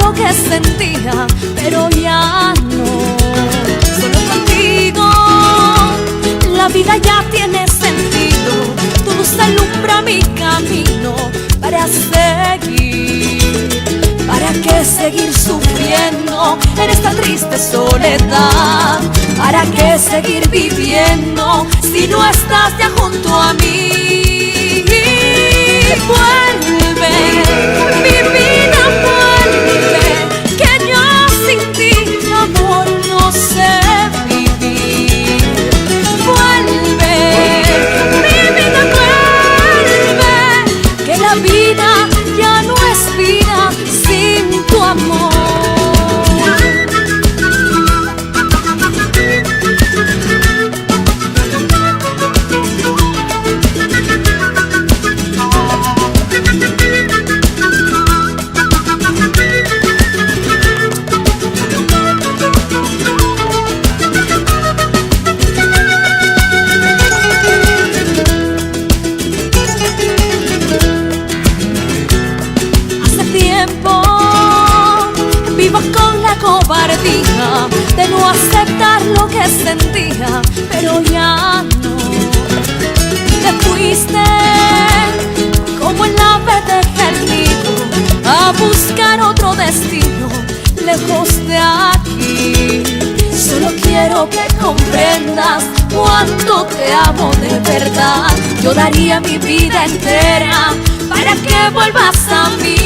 lo que sentía, pero ya no. Solo contigo la vida ya tiene sentido. Tu luz alumbra mi camino para seguir. ¿Para qué seguir sufriendo en esta triste soledad? ¿Para qué seguir viviendo si no estás ya junto a mí? Vuelve, mi vida, vuelve, que yo sin ti, amor, no sé vivir. Vuelve, mi vida, vuelve, que la vida ya no es vida sin tu amor. Vivo con la cobardía de no aceptar lo que sentía, pero ya no. Te fuiste como el ave deja el nido a buscar otro destino lejos de aquí. Solo quiero que comprendas cuánto te amo de verdad. Yo daría mi vida entera para que vuelvas a mí.